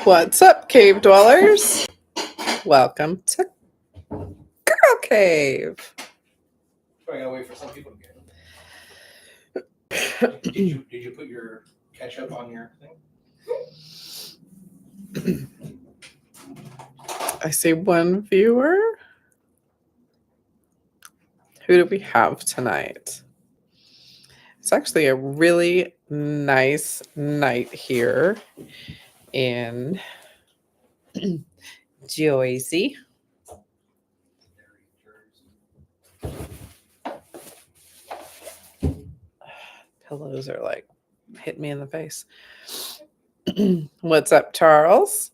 What's up, cave dwellers? Welcome to Camaro Cave. I gotta wait for some people to get it. Did you put your ketchup on your thing? I see one viewer. Who do we have tonight? It's actually a really nice night here in Jersey. Pillows are like hit me in the face. What's up, Charles?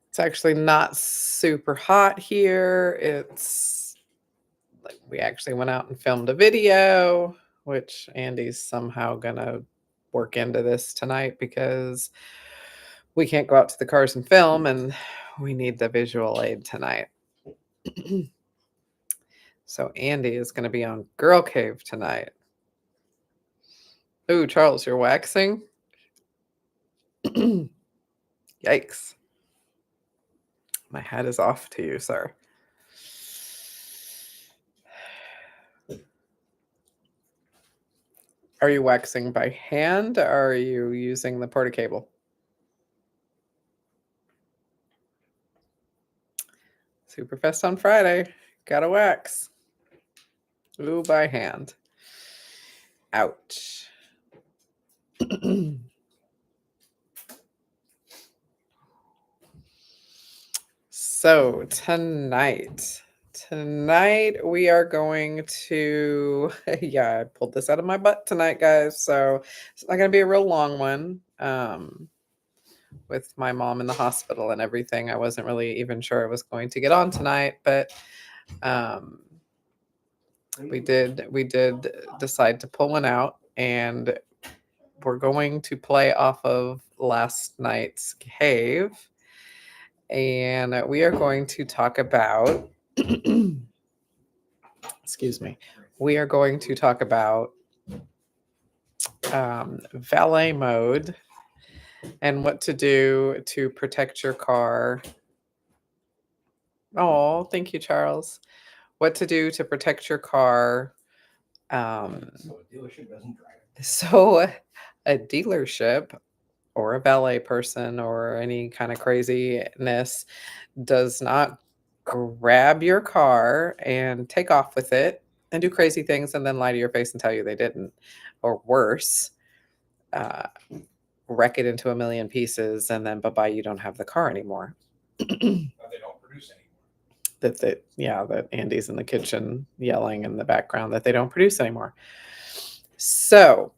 It's actually not super hot here. It's like we actually went out and filmed a video, which Andy's somehow gonna work into this tonight because we can't go out to the cars and film, and we need the visual aid tonight. So Andy is going to be on Girl Cave tonight. Ooh, Charles, you're waxing? Yikes. My hat is off to you, sir. Are you waxing by hand, or are you using the porta cable? Superfest on Friday. Gotta wax. Ooh, by hand. Ouch. So tonight we are going to, yeah, I pulled this out of my butt tonight, guys. So it's not going to be a real long one. With my mom in the hospital and everything, I wasn't really even sure I was going to get on tonight, but we did decide to pull one out, and we're going to play off of last night's cave. And we are going to talk about, excuse me, we are going to talk about valet mode and what to do to protect your car. Oh, thank you, Charles. What to do to protect your car. So a dealership doesn't drive it. So a dealership or a valet person or any kind of craziness does not grab your car and take off with it and do crazy things and then lie to your face and tell you they didn't, or worse, wreck it into a million pieces and then bye-bye, you don't have the car anymore. But they don't produce anymore. That Andy's in the kitchen yelling in the background that they don't produce anymore. So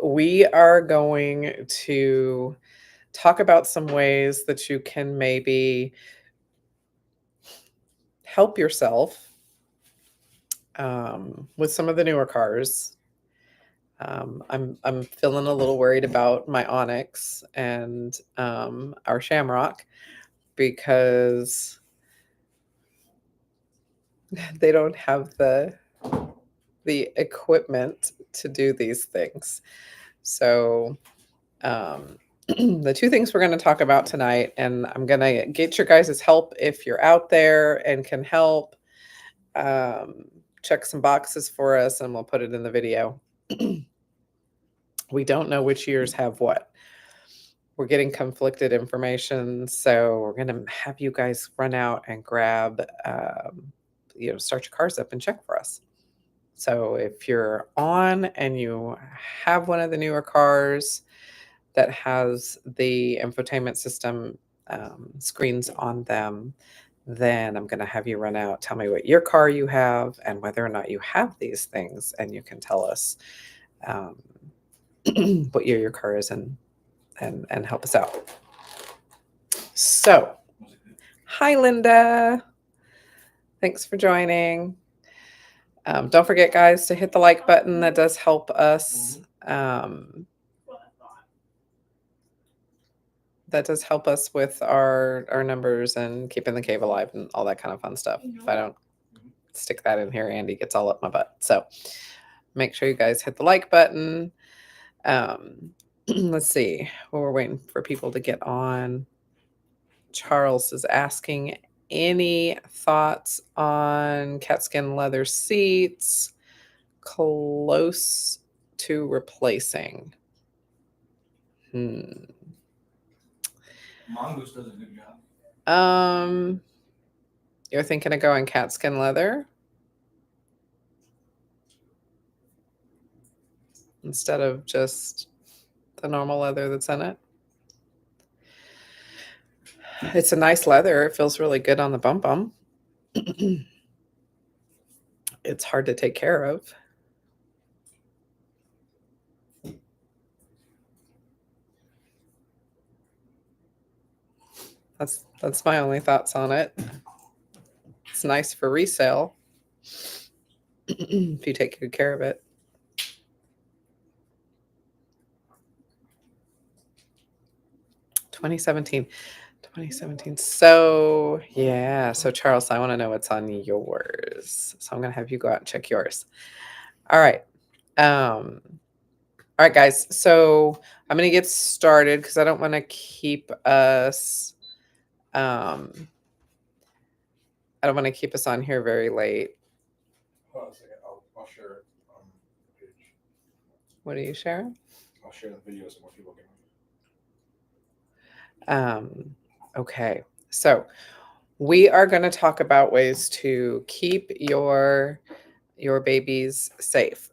we are going to talk about some ways that you can maybe help yourself with some of the newer cars. I'm feeling a little worried about my Onyx and our Shamrock because they don't have the equipment to do these things. So the two things we're going to talk about tonight, and I'm going to get your guys' help if you're out there and can help. Check some boxes for us and we'll put it in the video. We don't know which years have what. We're getting conflicted information, so we're going to have you guys run out and grab, start your cars up and check for us. So if you're on and you have one of the newer cars that has the infotainment system screens on them, then I'm going to have you run out, tell me what your car you have and whether or not you have these things, and you can tell us what year your car is and help us out. So, hi, Linda. Thanks for joining. Don't forget, guys, to hit the like button. That does help us. That does help us with our numbers and keeping the cave alive and all that kind of fun stuff. If I don't stick that in here, Andy gets all up my butt. So Make sure you guys hit the like button. Let's see. Well, we're waiting for people to get on. Charles is asking, any thoughts on catskin leather seats close to replacing? Mongoose does a good job. You're thinking of going catskin leather instead of just the normal leather that's in it? It's a nice leather. It feels really good on the bum. It's hard to take care of. That's my only thoughts on it. It's nice for resale if you take good care of it. (2017). So yeah. So Charles, I want to know what's on yours. So I'm gonna have you go out and check yours. All right. All right, guys. So I'm gonna get started because I don't want to keep us. I don't want to keep us on here very late. Hold on a second. I'll share it on the page. What are you sharing? I'll share the video so more people can. Okay. So we are going to talk about ways to keep your babies safe.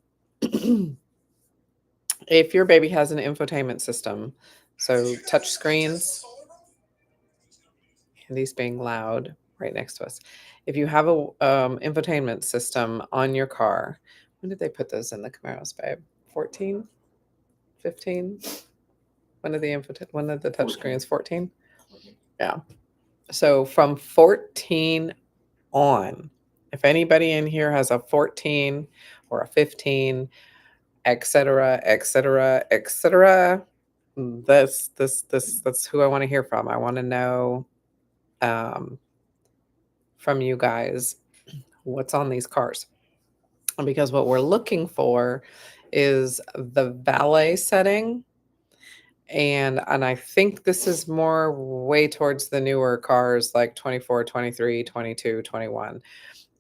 If your baby has an infotainment system, so touch screens, and he's being loud right next to us. If you have a infotainment system on your car, when did they put those in the Camaros, babe? 14, 15? When did the touch screens? 14? Yeah. So from 14 on, if anybody in here has a 14 or a 15, etc., that's who I want to hear from. I want to know from you guys what's on these cars, because what we're looking for is the valet setting. And I think this is more way towards the newer cars like 24, 23, 22, 21.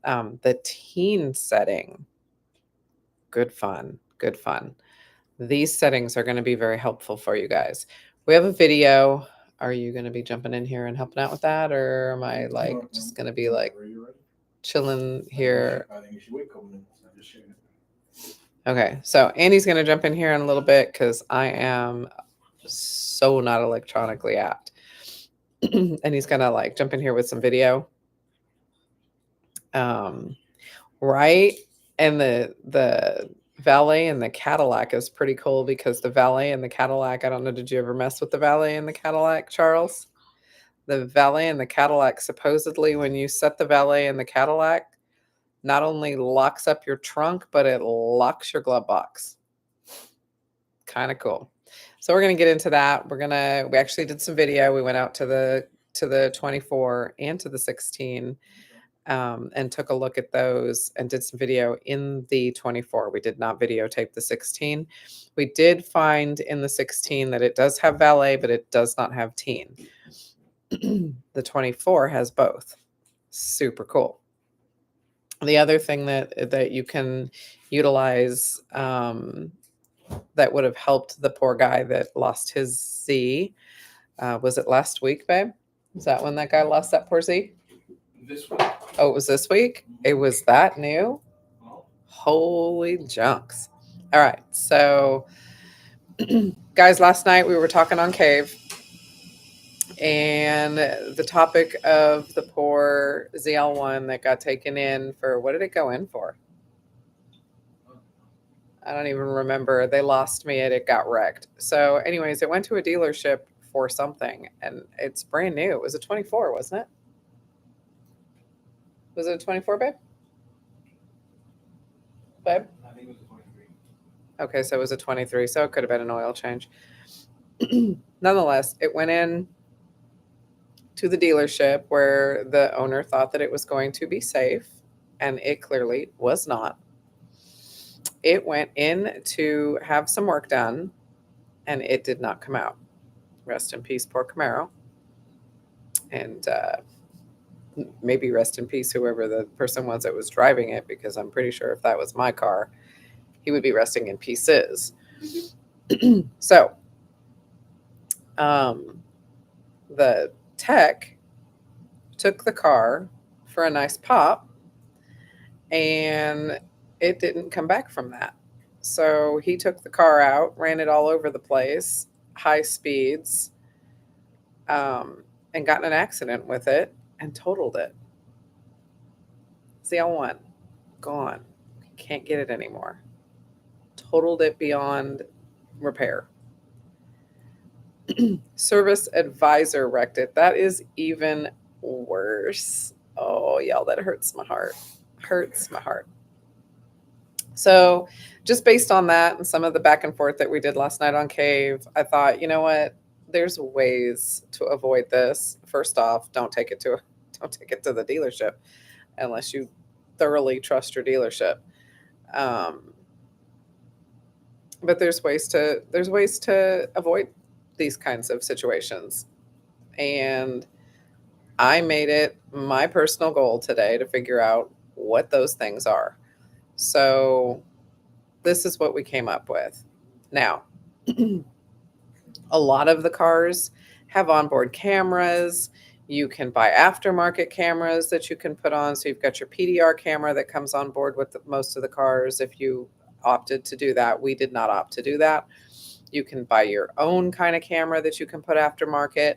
The teen setting, good fun. These settings are going to be very helpful for you guys. We have a video. Are you going to be jumping in here and helping out with that? Or am I like just going to be like chilling here? I think you should wait a couple minutes. I'm just sharing it. Okay, so Andy's going to jump in here in a little bit because I am so not electronically apt. And he's going to like jump in here with some video. Right? And the Valet and the Cadillac is pretty cool because the Valet and the Cadillac, I don't know, did you ever mess with the Valet and the Cadillac, Charles? The Valet and the Cadillac, supposedly when you set the Valet in the Cadillac, not only locks up your trunk, but it locks your glove box. Kind of cool. So we're going to get into that. We actually did some video. We went out to the 24 and to the 16. And took a look at those and did some video in the 24. We did not videotape the 16. We did find in the 16 that it does have valet, but it does not have teen. The 24 has both. Super cool. The other thing that you can utilize that would have helped the poor guy that lost his Z, was it last week, babe? Is that when that guy lost that poor Z? This week. Oh, it was this week? It was that new? Holy junks. All right. So, guys, last night we were talking on Cave, and the topic of the poor ZL1 that got taken in for, what did it go in for? I don't even remember. They lost me and it got wrecked. So anyways, it went to a dealership for something, and it's brand new. It was a 24, wasn't it? Was it a 24, babe? Babe? I think it was a 23. Okay, so it was a 23, so it could have been an oil change. Nonetheless, it went in to the dealership where the owner thought that it was going to be safe, and it clearly was not. it went in to have some work done and it did not come out. Rest in peace, poor Camaro. And maybe rest in peace, whoever the person was that was driving it, because I'm pretty sure if that was my car, he would be resting in pieces. So, the tech took the car for a nice pop and it didn't come back from that. So he took the car out, ran it all over the place, high speeds, and got in an accident with it and totaled it. ZL1, gone. Can't get it anymore. Totaled it beyond repair. Service advisor wrecked it. That is even worse. Oh, y'all, that hurts my heart. Hurts my heart. So just based on that and some of the back and forth that we did last night on Cave, I thought, you know what? There's ways to avoid this. First off, don't take it to the dealership unless you thoroughly trust your dealership. But there's ways to avoid these kinds of situations. And I made it my personal goal today to figure out what those things are. So this is what we came up with. Now, a lot of the cars have onboard cameras. You can buy aftermarket cameras that you can put on. So you've got your PDR camera that comes on board with most of the cars. If you opted to do that, we did not opt to do that. You can buy your own kind of camera that you can put aftermarket.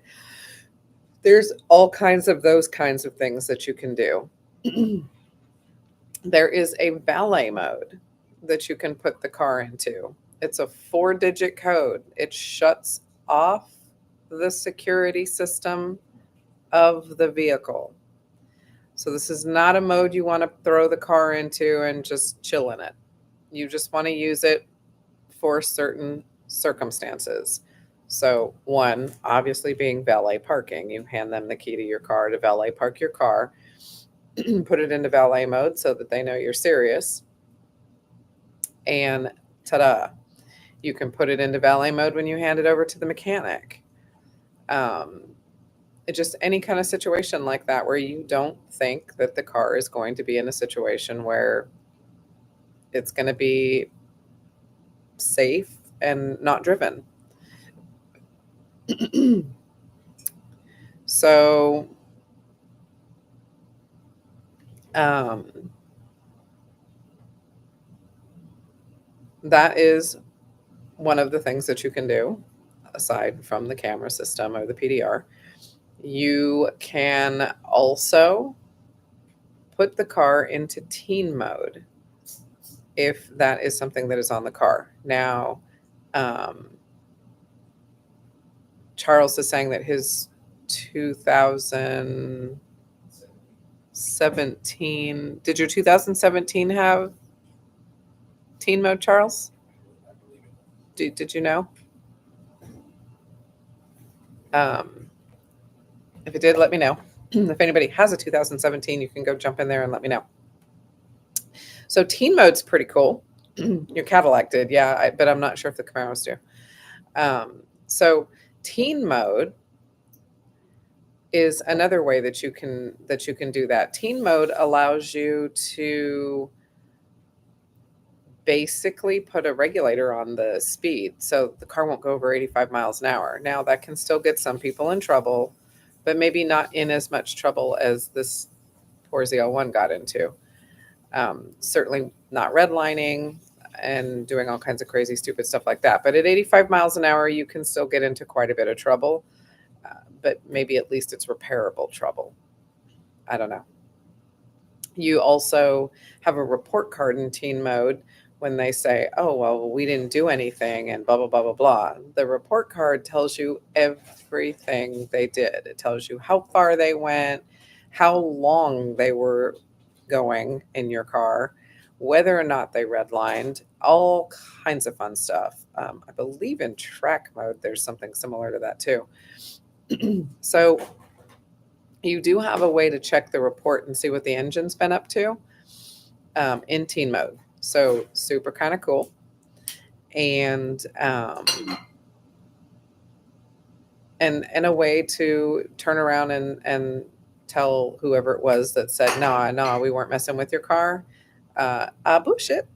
There's all kinds of those kinds of things that you can do. There is a valet mode that you can put the car into. It's a 4-digit code. It shuts off the security system of the vehicle. So this is not a mode you want to throw the car into and just chill in it. You just want to use it for certain circumstances. So one, obviously being valet parking. You hand them the key to your car to valet park your car, put it into valet mode so that they know you're serious. And ta-da, you can put it into valet mode when you hand it over to the mechanic. Just any kind of situation like that where you don't think that the car is going to be in a situation where it's going to be safe and not driven. So, that is one of the things that you can do aside from the camera system or the PDR. You can also put the car into teen mode if that is something that is on the car. Now, Charles is saying that his 2017, did your 2017 have teen mode, Charles? Did you know? If it did, let me know. If anybody has a 2017, you can go jump in there and let me know. So teen mode's pretty cool. Your Cadillac did, yeah, but I'm not sure if the Camaros do. So teen mode is another way that you can do that. Teen mode allows you to basically put a regulator on the speed so the car won't go over 85 miles an hour. Now that can still get some people in trouble, but maybe not in as much trouble as this poor ZL1 got into. Certainly not redlining and doing all kinds of crazy, stupid stuff like that. But at 85 miles an hour, you can still get into quite a bit of trouble. But maybe at least it's repairable trouble. I don't know. You also have a report card in teen mode when they say, oh, well, we didn't do anything and blah, blah, blah, blah, blah. The report card tells you everything they did. It tells you how far they went, how long they were going in your car, whether or not they redlined, all kinds of fun stuff. I believe in track mode, there's something similar to that too. So you do have a way to check the report and see what the engine's been up to in teen mode. So super kind of cool. And and a way to turn around and tell whoever it was that said, no, we weren't messing with your car, bullshit.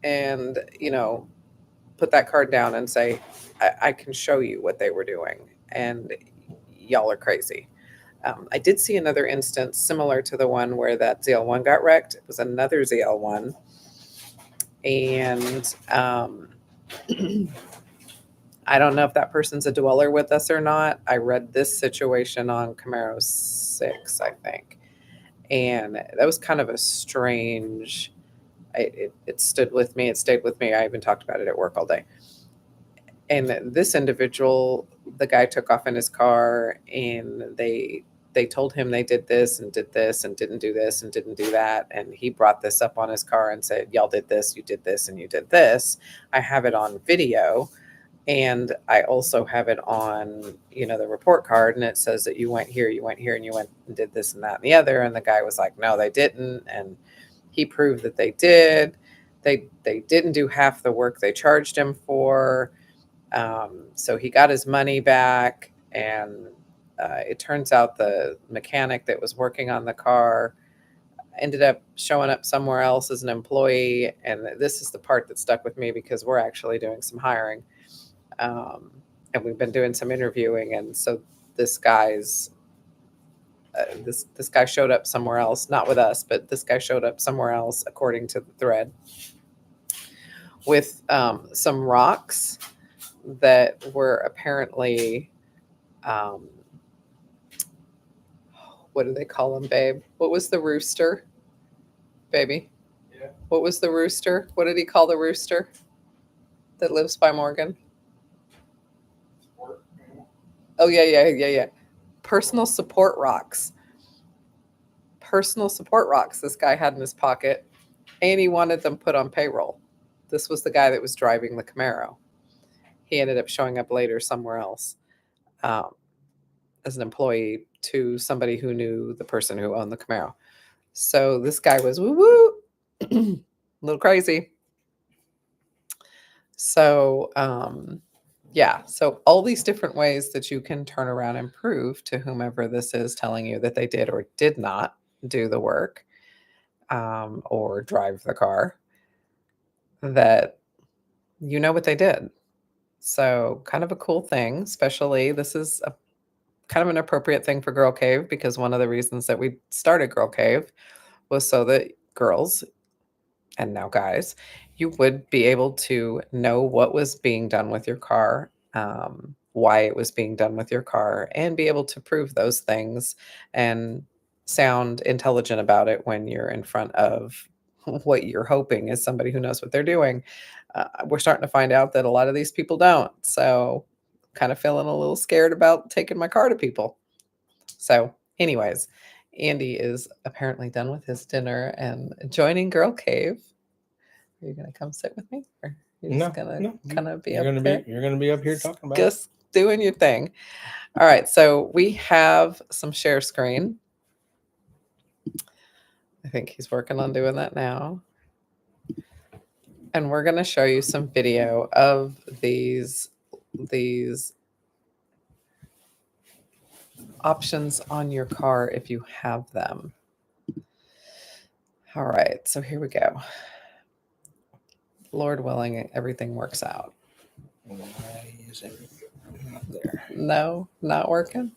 And, put that card down and say, I can show you what they were doing. And y'all are crazy. I did see another instance similar to the one where that ZL1 got wrecked. It was another ZL1. And I don't know if that person's a dweller with us or not. I read this situation on Camaro 6, I think. And that was kind of a strange, it stood with me. It stayed with me. I even talked about it at work all day. And this individual, the guy took off in his car, and they told him they did this and didn't do this and didn't do that. And he brought this up on his car and said, y'all did this, you did this, and you did this. I have it on video. And I also have it on, the report card, and it says that you went here, and you went and did this and that and the other. And the guy was like, no, they didn't. And he proved that they did. They didn't do half the work they charged him for. So he got his money back. And it turns out the mechanic that was working on the car ended up showing up somewhere else as an employee. And this is the part that stuck with me, because we're actually doing some hiring. And we've been doing some interviewing, and so this guy's this guy showed up somewhere else, not with us, but this guy showed up somewhere else, according to the thread, with some rocks that were apparently what do they call them, babe? What was the rooster, baby? Yeah. What was the rooster? What did he call the rooster that lives by Morgan? Oh, yeah. Personal support rocks. Personal support rocks this guy had in his pocket, and he wanted them put on payroll. This was the guy that was driving the Camaro. He ended up showing up later somewhere else as an employee to somebody who knew the person who owned the Camaro. So this guy was woo-woo, a little crazy. So, yeah, so all these different ways that you can turn around and prove to whomever this is telling you that they did or did not do the work, or drive the car, that you know what they did. So kind of a cool thing, especially this is a kind of an appropriate thing for Girl Cave, because one of the reasons that we started Girl Cave was so that girls, and now guys, you would be able to know what was being done with your car, why it was being done with your car, and be able to prove those things and sound intelligent about it when you're in front of what you're hoping is somebody who knows what they're doing. We're starting to find out that a lot of these people don't. So kind of feeling a little scared about taking my car to people. So anyways, Andy is apparently done with his dinner and joining Girl Cave. Are you going to come sit with me? Or you're just going to kind of be up there? You're going to be up here talking about just doing your thing. All right. So we have some share screen. I think he's working on doing that now. And we're going to show you some video of these options on your car if you have them. All right. So here we go. Lord willing, everything works out. Why is it not there? No, not working.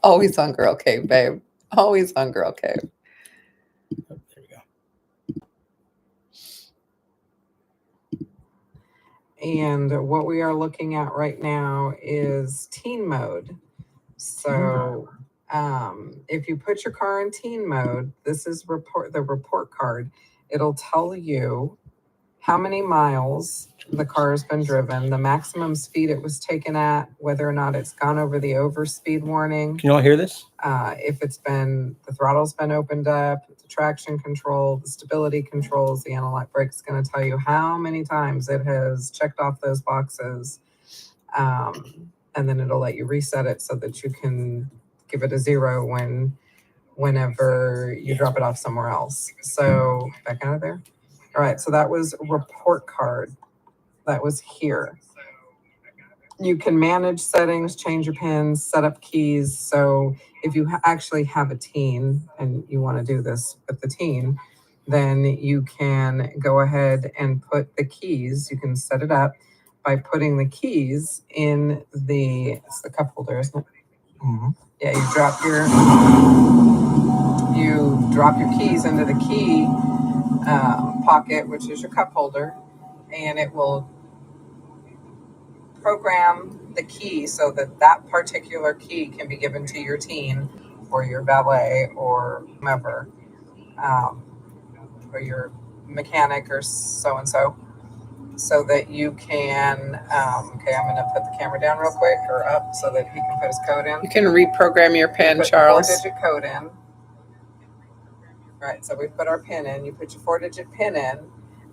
Always on Girl Cave, babe. Always on Girl Cave. Oh, there we go. And what we are looking at right now is teen mode. So if you put your car in teen mode, this is the report card. It'll tell you how many miles the car has been driven, the maximum speed it was taken at, whether or not it's gone over the overspeed warning. Can you all hear this? If the throttle's been opened up, the traction control, the stability controls, the anti-lock brake is going to tell you how many times it has checked off those boxes. And then it'll let you reset it so that you can give it a 0 whenever you drop it off somewhere else. So back out of there. All right, so that was report card. That was here. You can manage settings, change your pins, set up keys. So if you actually have a teen and you want to do this with the teen, then you can go ahead and put the keys. You can set it up by putting the keys in it's the cup holder, isn't it? Mm-hmm. Yeah, you drop your keys into the key pocket, which is your cup holder, and it will program the key so that that particular key can be given to your teen or your valet or whomever, or your mechanic or so that you can, okay, I'm going to put the camera down real quick or up so that he can put his code in. You can reprogram your pin, put Charles. Put the 4-digit code in. All right, so we put our pin in. You put your 4-digit pin in,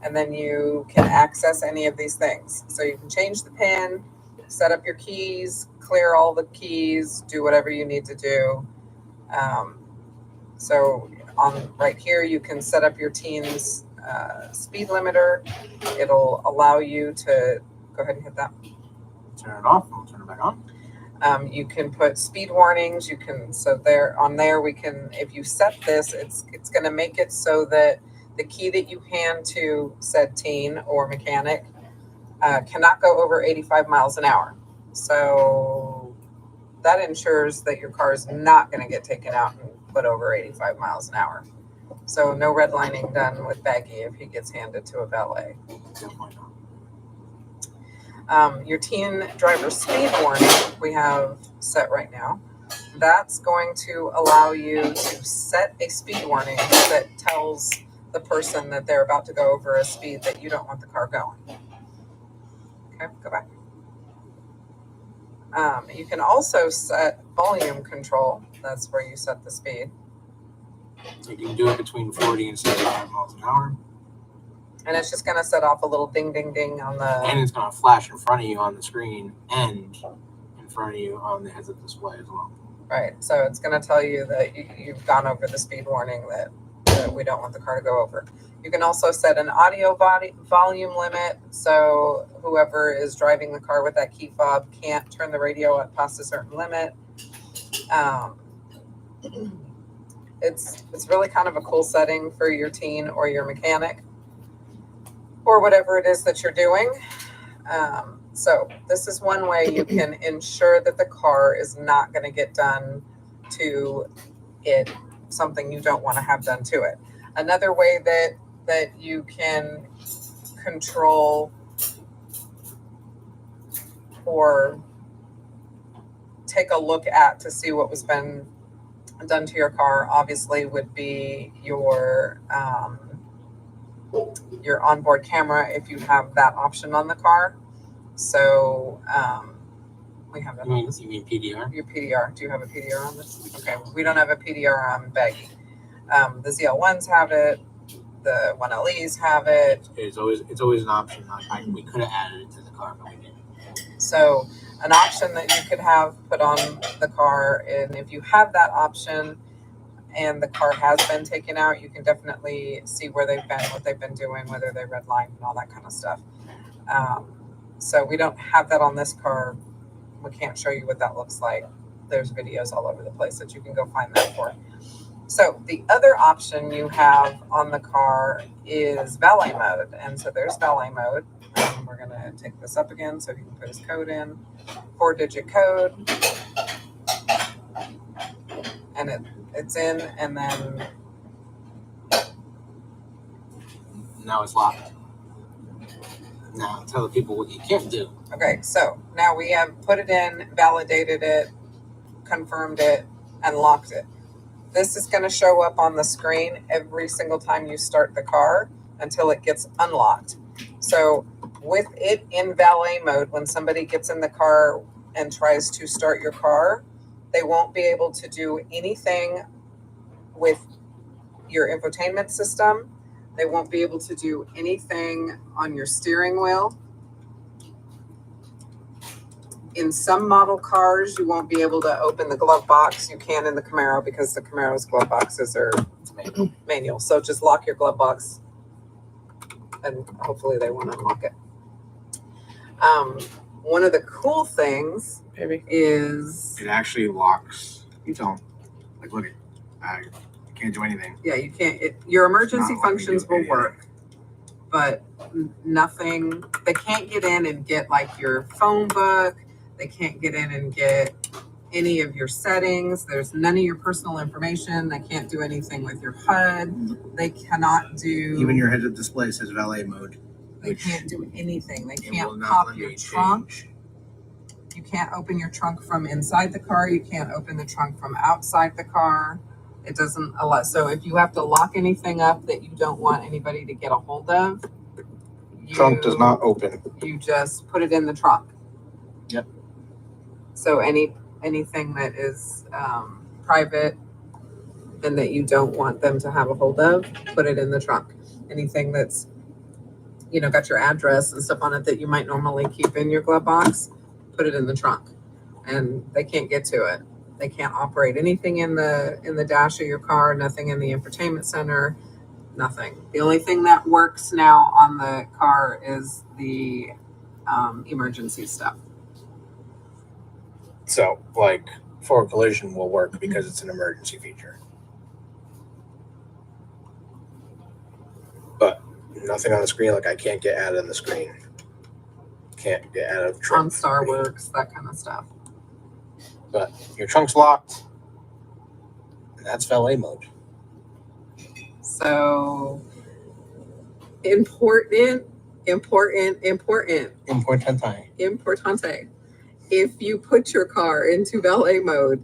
and then you can access any of these things. So you can change the pin, set up your keys, clear all the keys, do whatever you need to do. So on right here, you can set up your teen's speed limiter. It'll allow you to go ahead and hit that. Turn it off. I'll turn it back on. You can put speed warnings. You can, so there we can, if you set this, it's going to make it so that the key that you hand to said teen or mechanic cannot go over 85 miles an hour. So that ensures that your car is not going to get taken out and put over 85 miles an hour. So no redlining done with Baggy if he gets handed to a valet. Your teen driver speed warning we have set right now. That's going to allow you to set a speed warning that tells the person that they're about to go over a speed that you don't want the car going. Okay, go back. You can also set volume control. That's where you set the speed. So you can do it between 40 and 75 miles an hour. And it's just going to set off a little ding, ding, ding on the... And it's going to flash in front of you on the screen and in front of you on the heads-up display as well. Right. So it's going to tell you that you've gone over the speed warning that we don't want the car to go over. You can also set an audio volume limit. So whoever is driving the car with that key fob can't turn the radio up past a certain limit. It's really kind of a cool setting for your teen or your mechanic, or whatever it is that you're doing. So this is one way you can ensure that the car is not going to get done to it, something you don't want to have done to it. Another way that you can control or take a look at to see what was been done to your car, obviously, would be your onboard camera if you have that option on the car. So we have that. You mean PDR? Your PDR. Do you have a PDR on this? Okay, we don't have a PDR on Baggy. The ZL1s have it. The 1LEs have it. It's always an option. We could have added it to the car, but we didn't. So an option that you could have put on the car, and if you have that option and the car has been taken out, you can definitely see where they've been, what they've been doing, whether they redlined and all that kind of stuff. So we don't have that on this car. We can't show you what that looks like. There's videos all over the place that you can go find that for. So the other option you have on the car is valet mode. And so there's valet mode. We're going to take this up again so he can put his code in. 4-digit code. And it's in, and then... Now it's locked. Now tell the people what you can't do. Okay, so now we have put it in, validated it, confirmed it, and locked it. This is going to show up on the screen every single time you start the car until it gets unlocked. So with it in valet mode, when somebody gets in the car and tries to start your car, they won't be able to do anything with your infotainment system. They won't be able to do anything on your steering wheel. In some model cars, you won't be able to open the glove box. You can in the Camaro because the Camaro's glove boxes are manual. So just lock your glove box and hopefully they won't unlock it. One of the cool things Maybe. is It actually locks. You don't. Like, look, I can't do anything. yeah, you can't. Your emergency Not letting me functions do will anything. work, but nothing. They can't get in and get like your phone book. They can't get in and get any of your settings. There's none of your personal information. They can't do anything with your HUD. They cannot do Even your heads-up display says valet mode. They can't do anything. They It will can't not pop let your me trunk. change. You can't open your trunk from inside the car. You can't open the trunk from outside the car. It doesn't allow. So if you have to lock anything up that you don't want anybody to get a hold of, Trunk does not open. You just put it in the trunk. Yep. So anything that is private and that you don't want them to have a hold of, put it in the trunk. Anything that's got your address and stuff on it that you might normally keep in your glove box, put it in the trunk, and they can't get to it. They can't operate anything in the dash of your car, nothing in the infotainment center, nothing. The only thing that works now on the car is the emergency stuff. So, like, forward collision will work because it's an emergency feature. But nothing on the screen, like I can't get out of the screen. Can't get out of trunk. On StarWorks, that kind of stuff. But your trunk's locked. And that's valet mode. So importante. Importante. If you put your car into valet mode,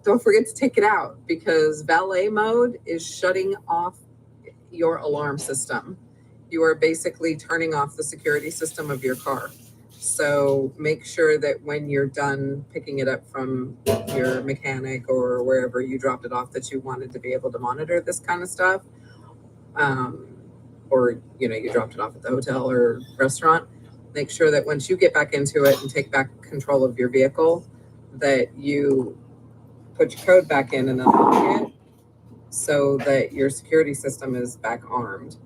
don't forget to take it out, because valet mode is shutting off your alarm system. You are basically turning off the security system of your car. So make sure that when you're done picking it up from your mechanic or wherever you dropped it off, that you wanted to be able to monitor this kind of stuff. Or, you dropped it off at the hotel or restaurant. Make sure that once you get back into it and take back control of your vehicle, that you put your code back in and unlock it so that your security system is back armed.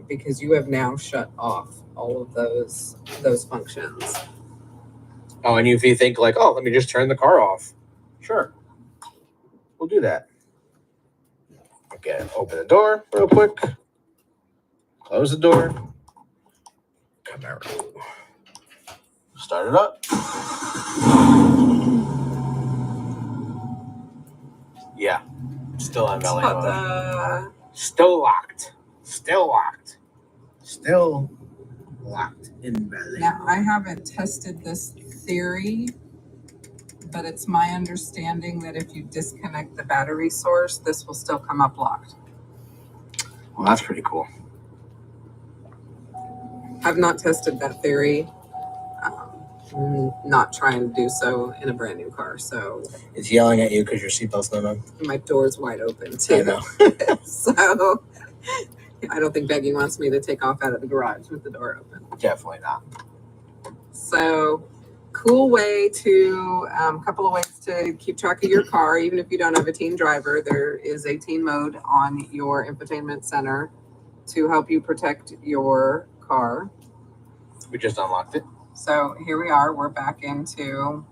Because you have now shut off all of those functions. Oh, and if you think like, oh, let me just turn the car off. Sure. We'll do that. Okay, open the door real quick. Close the door. Camaro. Start it up. Yeah. Still on valet mode. Still locked. Still locked. Still locked in valet. Now, I haven't tested this theory, but it's my understanding that if you disconnect the battery source, this will still come up locked. Well, that's pretty cool. I've not tested that theory. Not trying to do so in a brand new car. So It's yelling at you because your seatbelt's not on. my door's wide open too. I know. So I don't think Becky wants me to take off out of the garage with the door open. Definitely not. So cool way to, couple of ways to keep track of your car. Even if you don't have a teen driver, there is a teen mode on your infotainment center to help you protect your car. We just unlocked it. So here we are. We're back into,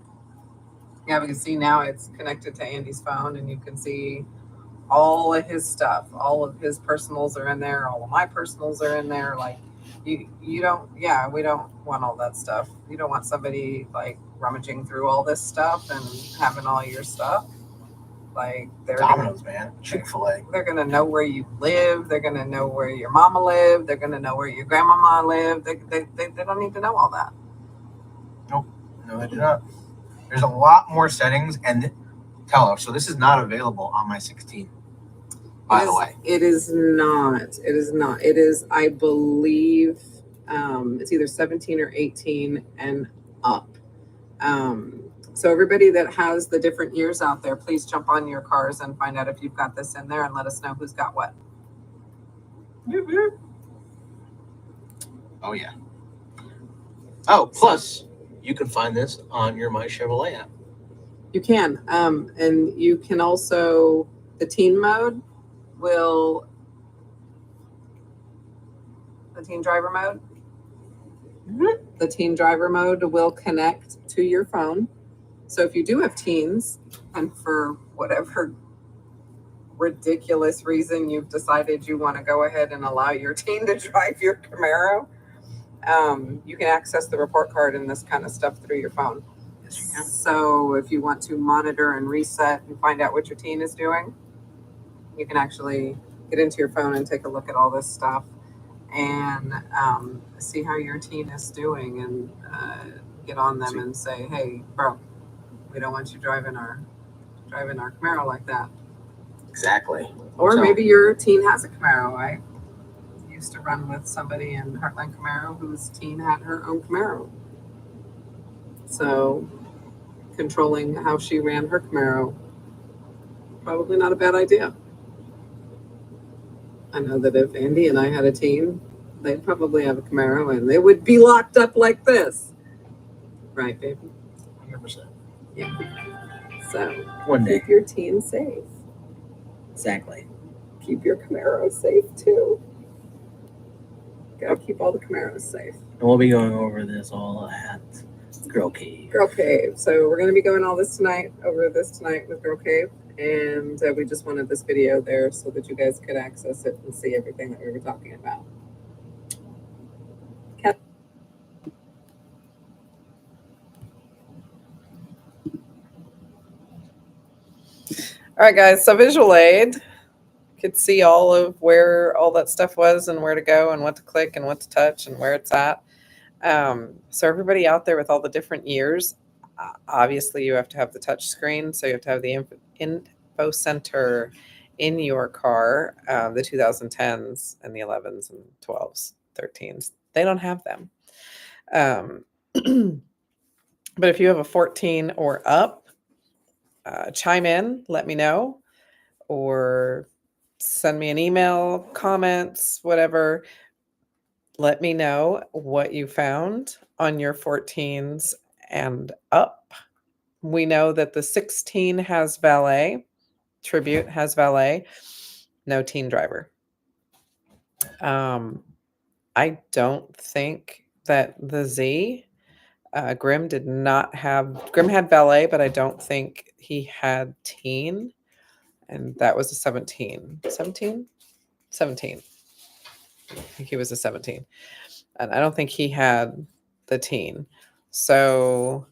we can see now it's connected to Andy's phone, and you can see all of his stuff. All of his personals are in there. All of my personals are in there. Like we don't want all that stuff. You don't want somebody like rummaging through all this stuff and having all your stuff. Like Domino's, man. Chick-fil-A. They're gonna know where you live. They're gonna know where your mama lived. They're gonna know where your grandmama lived. They don't need to know all that. Nope. No, I do not. There's a lot more settings, and tell us. So this is not available on my 16. By the way, it is not. It is not. It is, I believe, it's either 17 or 18 and up. So everybody that has the different years out there, please jump on your cars and find out if you've got this in there, and let us know who's got what. Oh yeah. Oh, plus you can find this on your My Chevrolet app. You can, and you can also, the teen mode will the teen driver mode. The teen driver mode will connect to your phone. So if you do have teens, and for whatever ridiculous reason you've decided you want to go ahead and allow your teen to drive your Camaro, you can access the report card and this kind of stuff through your phone. So if you want to monitor and reset and find out what your teen is doing, you can actually get into your phone and take a look at all this stuff and see how your teen is doing and get on them and say, hey, bro, we don't want you driving our Camaro like that. Exactly. Or So- maybe your teen has a Camaro. I used to run with somebody in Heartland Camaro whose teen had her own Camaro. So controlling how she ran her Camaro, probably not a bad idea. I know that if Andy and I had a teen, they'd probably have a Camaro and they would be locked up like this. Right, baby? 100%. Yeah. So One day. keep your teen safe. Exactly. Keep your Camaro safe too. Gotta keep all the Camaros safe. And we'll be going over this all at Girl Cave. Girl Cave. So we're going to be going over this tonight with Girl Cave. And we just wanted this video there so that you guys could access it and see everything that we were talking about. All right, guys. So visual aid could see all of where all that stuff was and where to go and what to click and what to touch and where it's at. So everybody out there with all the different years, obviously you have to have the touch screen. So you have to have the info center in your car, the 2010s and the 11s and 12s, 13s. They don't have them. But if you have a 14 or up, chime in, let me know, or send me an email, comments, whatever. Let me know what you found on your 14s and up. We know that the 16 has Valet, Tribute has Valet, no teen driver. I don't think that the Z, Grim had Valet, but I don't think he had teen. And that was a 17. 17? 17. I think he was a 17. And I don't think he had the teen. So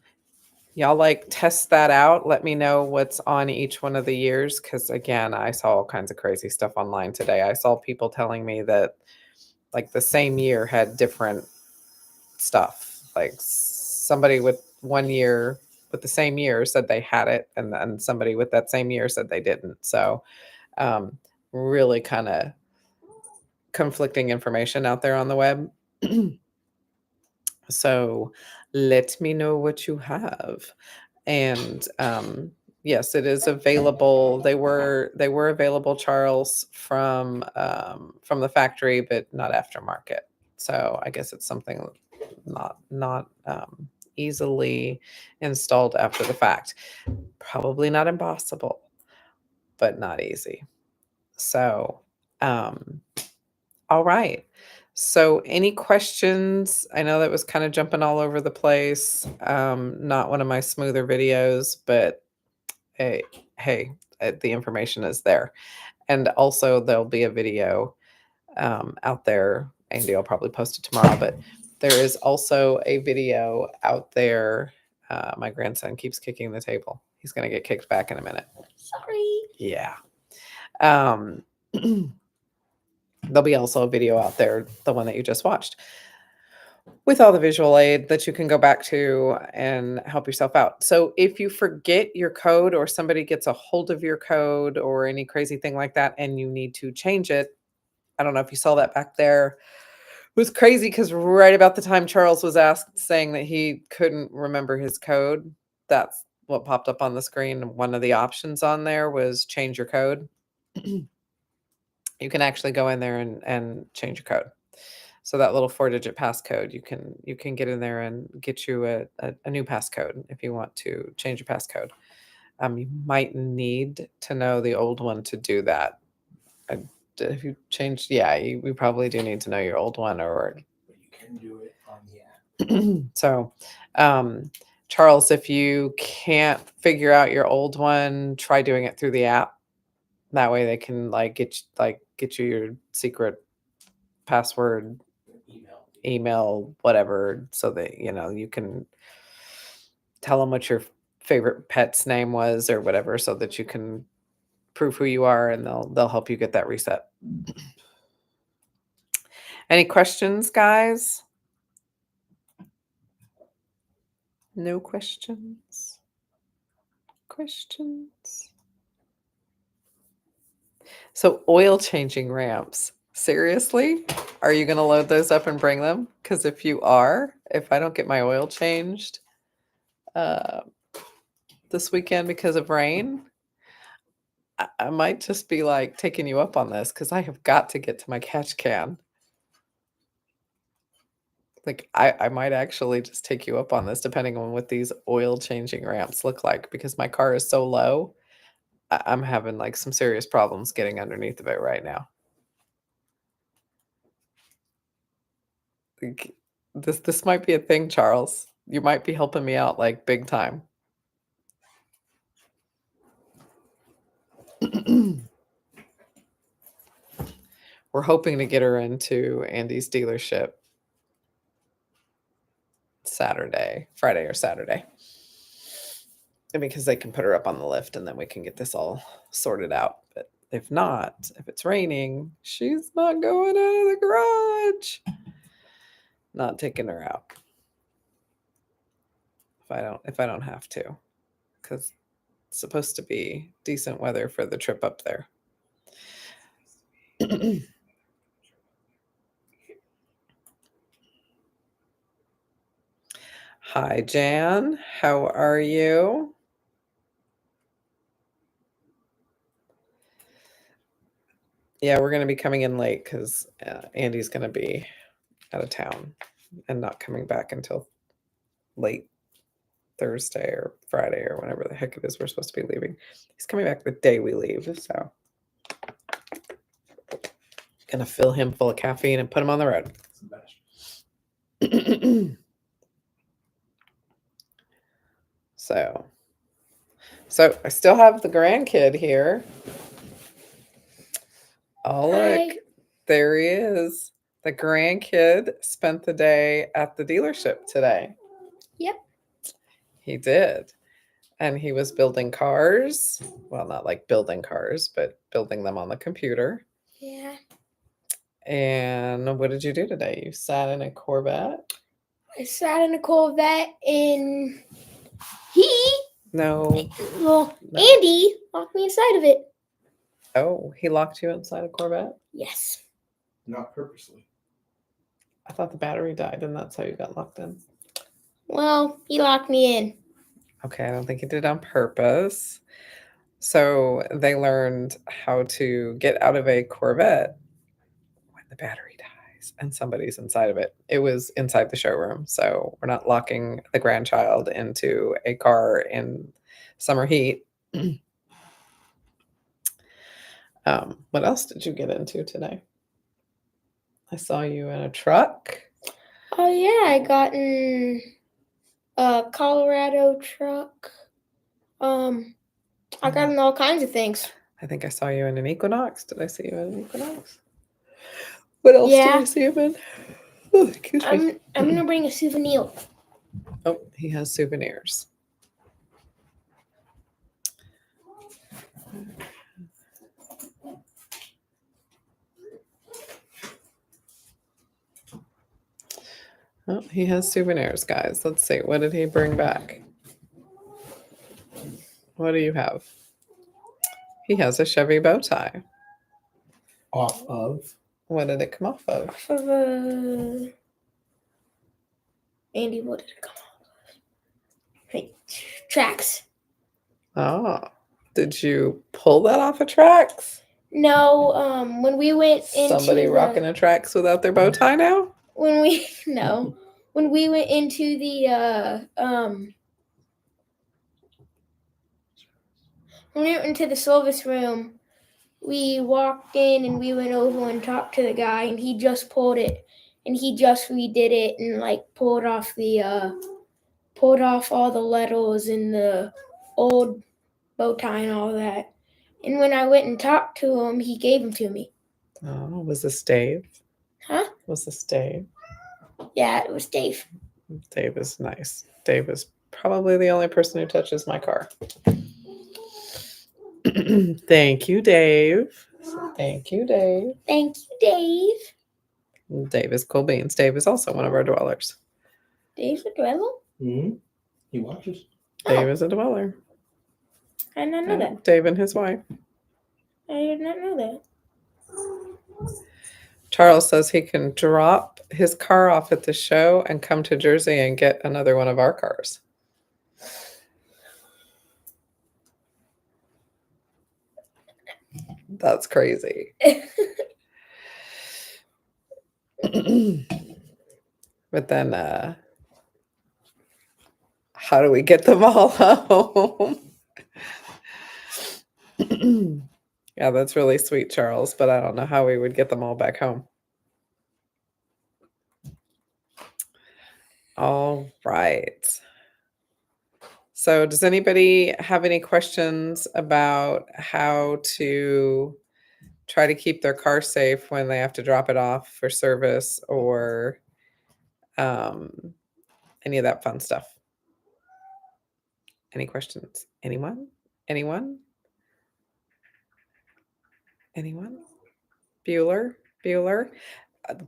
y'all test that out. Let me know what's on each one of the years. Because again, I saw all kinds of crazy stuff online today. I saw people telling me that the same year had different stuff. Like somebody with 1 year with the same year said they had it. And then somebody with that same year said they didn't. So really kind of conflicting information out there on the web. So let me know what you have. And yes, it is available. They were available, Charles, from the factory, but not aftermarket. So I guess it's something not easily installed after the fact. Probably not impossible, but not easy. So all right. So any questions? I know that was kind of jumping all over the place. Not one of my smoother videos, but hey, the information is there. And also there'll be a video out there. Andy will probably post it tomorrow, but there is also a video out there. My grandson keeps kicking the table. He's going to get kicked back in a minute. Sorry. Yeah. There'll be also a video out there, the one that you just watched, with all the visual aid that you can go back to and help yourself out. So if you forget your code or somebody gets a hold of your code or any crazy thing like that and you need to change it, I don't know if you saw that back there. It was crazy because right about the time Charles was asked, saying that he couldn't remember his code, that's what popped up on the screen. One of the options on there was change your code. You can actually go in there and change your code. So that little 4-digit passcode, you can get in there and get you a new passcode if you want to change your passcode. You might need to know the old one to do that. If you changed, yeah, we probably do need to know your old one, or But you can do it on the app. so. Charles, if you can't figure out your old one, try doing it through the app. That way, they can get you your secret password, email, whatever, so that you can tell them what your favorite pet's name was or whatever, so that you can prove who you are, and they'll help you get that reset. Any questions, guys? No questions. Questions. So oil changing ramps. Seriously? Are you going to load those up and bring them? Because if I don't get my oil changed this weekend because of rain, I might just be like taking you up on this, because I have got to get to my catch can. Like I might actually just take you up on this, depending on what these oil changing ramps look like, because my car is so low. I'm having like some serious problems getting underneath of it right now. Like, this might be a thing, Charles. You might be helping me out like big time. We're hoping to get her into Andy's dealership Friday or Saturday. And because they can put her up on the lift, and then we can get this all sorted out. But if not, if it's raining, she's not going out of the garage. Not taking her out. If I don't have to. Because it's supposed to be decent weather for the trip up there. Hi, Jan. How are you? Yeah, we're going to be coming in late because Andy's going to be out of town and not coming back until late Thursday or Friday or whenever the heck it is we're supposed to be leaving. He's coming back the day we leave, so going to fill him full of caffeine and put him on the road. So I still have the grandkid here. Oh, look, there he is. The grandkid spent the day at the dealership today. Yep. He did. And he was building cars. Well, not like building cars, but building them on the computer. Yeah. And what did you do today? You sat in a Corvette? I sat in a Corvette, and No. Andy locked me inside of it. Oh, he locked you inside a Corvette? Yes. Not purposely. I thought the battery died, and that's how you got locked in. Well, he locked me in. Okay, I don't think he did it on purpose. So they learned how to get out of a Corvette when the battery dies and somebody's inside of it. It was inside the showroom, so we're not locking the grandchild into a car in summer heat. What else did you get into today? I saw you in a truck. Oh, yeah, I got in a Colorado truck. I got in all kinds of things. I think I saw you in an Equinox. Did I see you in an Equinox? What else did I see him in? Oh, excuse me. I'm going to bring a souvenir. Oh, he has souvenirs. Oh, he has souvenirs, guys. Let's see. What did he bring back? What do you have? He has a Chevy bow tie. Off of? What did it come off of? Andy, what did it come off of? Hey, tracks. Oh, did you pull that off of tracks? No, when we went into Somebody rocking a tracks without their bow tie now? When we went into the when we went into the service room, we walked in and we went over and talked to the guy, and he just pulled it, and he just redid it and like pulled off all the letters and the old bow tie and all that. And when I went and talked to him, he gave them to me. Oh, was this Dave? Huh? Was this Dave? Yeah, it was Dave. Dave is nice. Dave is probably the only person who touches my car. Thank you, Dave. Thank you, Dave. Thank you, Dave. Dave is cool beans. Dave is also one of our dwellers. Dave's a dweller? Mm-hmm. He watches. Dave is a dweller. I did not know that. Dave and his wife. I did not know that. Charles says he can drop his car off at the show and come to Jersey and get another one of our cars. That's crazy. But then how do we get them all home? Yeah, that's really sweet, Charles, but I don't know how we would get them all back home. All right. So does anybody have any questions about how to try to keep their car safe when they have to drop it off for service or any of that fun stuff? Any questions? Anyone? Anyone? Anyone? Bueller?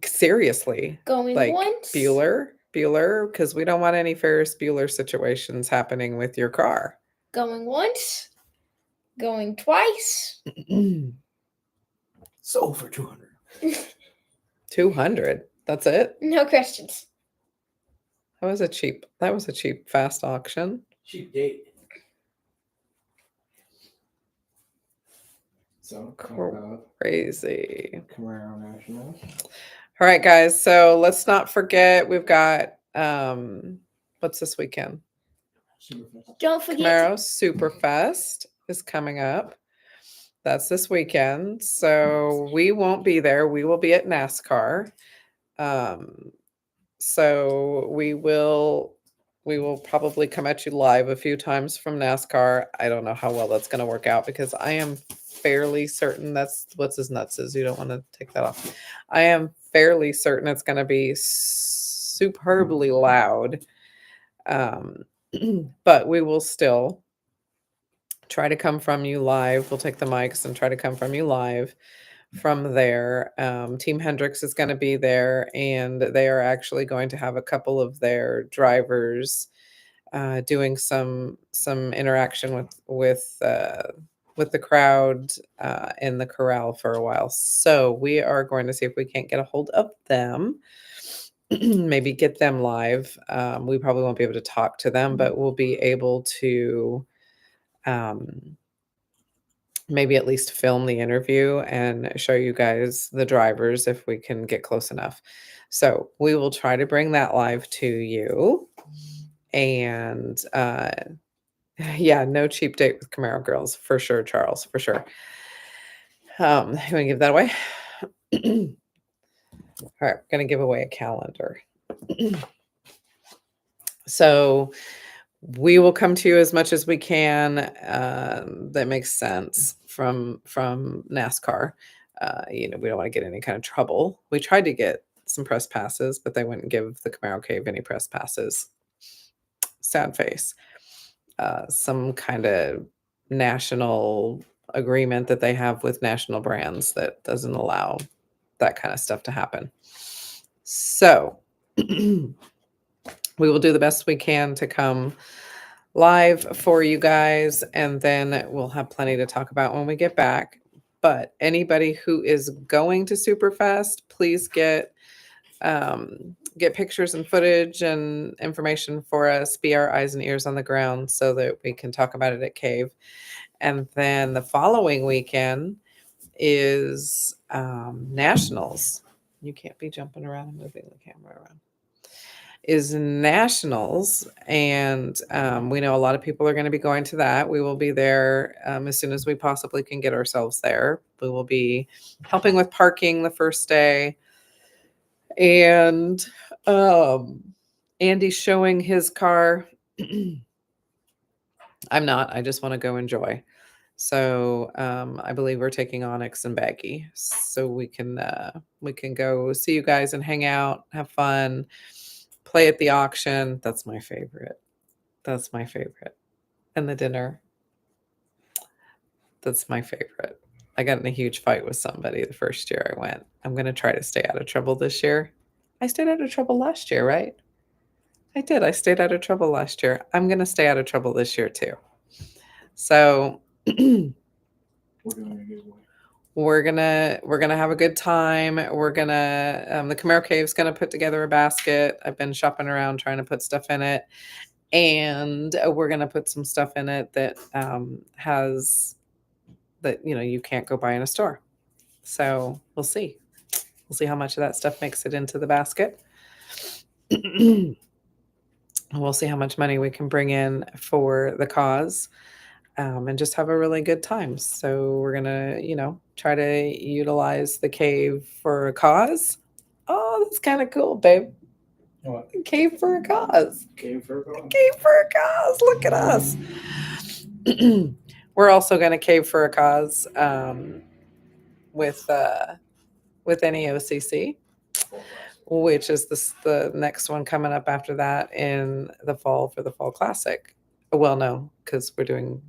Seriously. Going Like once. Bueller, because we don't want any Ferris Bueller situations happening with your car. Going once. Going twice. Sold for 200. 200. That's it. No questions. That was a cheap fast auction. Cheap date. So, Crazy. Camaro National. All right, guys. So let's not forget we've got what's this weekend? Don't forget. Camaro Superfest is coming up. That's this weekend. So we won't be there. We will be at NASCAR. So we will probably come at you live a few times from NASCAR. I don't know how well that's going to work out because I am fairly certain that's what's his nuts is. You don't want to take that off. I am fairly certain it's going to be superbly loud. But we will still try to come from you live. We'll take the mics and try to come from you live from there. Team Hendricks is going to be there, and they are actually going to have a couple of their drivers doing some interaction with the crowd in the corral for a while. So we are going to see if we can't get a hold of them. Maybe get them live. We probably won't be able to talk to them, but we'll be able to maybe at least film the interview and show you guys the drivers if we can get close enough. So we will try to bring that live to you. And yeah, no cheap date with Camaro girls for sure, Charles, for sure. You want to give that away? All right, we're going to give away a calendar. So we will come to you as much as we can that makes sense from NASCAR. We don't want to get any kind of trouble. We tried to get some press passes, but they wouldn't give the Camaro Cave any press passes. Sad face. Some kind of national agreement that they have with national brands that doesn't allow that kind of stuff to happen. So we will do the best we can to come live for you guys, and then we'll have plenty to talk about when we get back. But anybody who is going to Superfest, please get pictures and footage and information for us. Be our eyes and ears on the ground so that we can talk about it at Cave. And then the following weekend is Nationals. You can't be jumping around and moving the camera around. Is Nationals, and we know a lot of people are going to be going to that. We will be there as soon as we possibly can get ourselves there. We will be helping with parking the first day. And Andy's showing his car. I'm not. I just want to go enjoy. So I believe we're taking Onyx and Baggy, so we can go see you guys and hang out, have fun, play at the auction. That's my favorite. That's my favorite. And the dinner. That's my favorite. I got in a huge fight with somebody the first year I went. I'm going to try to stay out of trouble this year. I stayed out of trouble last year, right? I did. I stayed out of trouble last year. I'm going to stay out of trouble this year too. So We're doing a giveaway. we're gonna have a good time. We're gonna the Camaro Cave is gonna put together a basket. I've been shopping around trying to put stuff in it, and we're gonna put some stuff in it that has that you can't go buy in a store. So we'll see. We'll see how much of that stuff makes it into the basket. We'll see how much money we can bring in for the cause. And just have a really good time. So we're gonna, try to utilize the cave for a cause. Oh, that's kind of cool, babe. What? Cave for a cause. Cave for a cause. Cave for a cause. Look at us. We're also gonna cave for a cause with NEOCC, which is the next one coming up after that in the fall for the Fall Classic. Well, no, because we're doing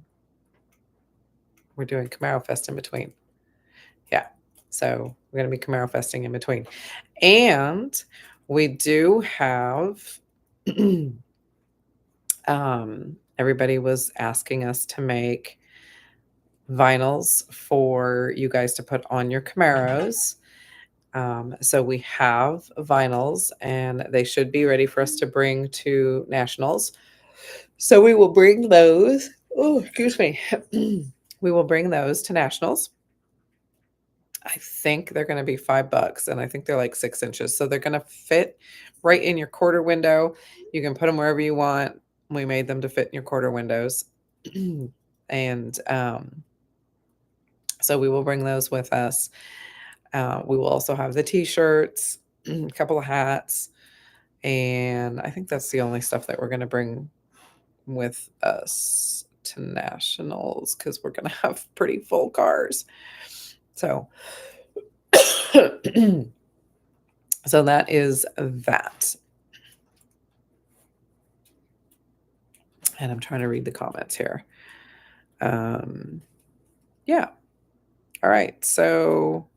Camaro Fest in between. Yeah. So we're going to be Camaro Festing in between. And we do have, everybody was asking us to make vinyls for you guys to put on your Camaros. So we have vinyls and they should be ready for us to bring to nationals. So we will bring those. Oh, excuse me. We will bring those to nationals. I think they're going to be $5 and I think they're like 6 inches. So they're going to fit right in your quarter window. You can put them wherever you want. We made them to fit in your quarter windows. And so we will bring those with us. We will also have the t-shirts, a couple of hats. And I think that's the only stuff that we're going to bring with us to nationals because we're going to have pretty full cars. So so that is that. And I'm trying to read the comments here. Yeah. All right. So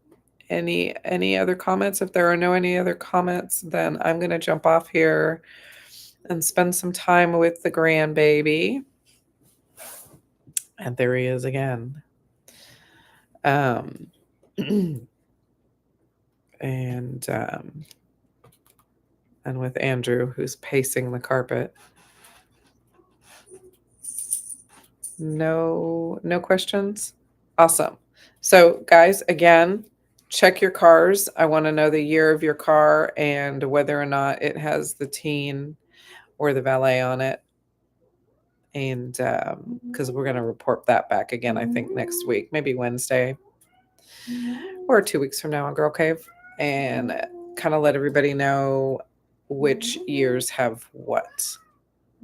any other comments? If there are any other comments, then I'm going to jump off here and spend some time with the grandbaby. And there he is again. And with Andrew, who's pacing the carpet. No questions? Awesome. So guys, again, check your cars. I want to know the year of your car and whether or not it has the teen or the Valet on it. And because we're going to report that back again, I think next week, maybe Wednesday or 2 weeks from now on Girl Cave, and kind of let everybody know which years have what.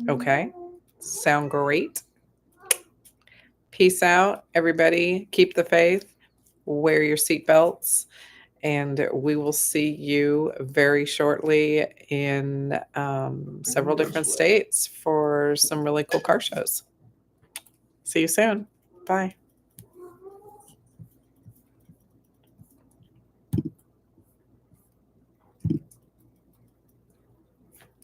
Okay? Sound great? Peace out, everybody. Keep the faith. Wear your seatbelts. And we will see you very shortly in several different states for some really cool car shows. See you soon. Bye.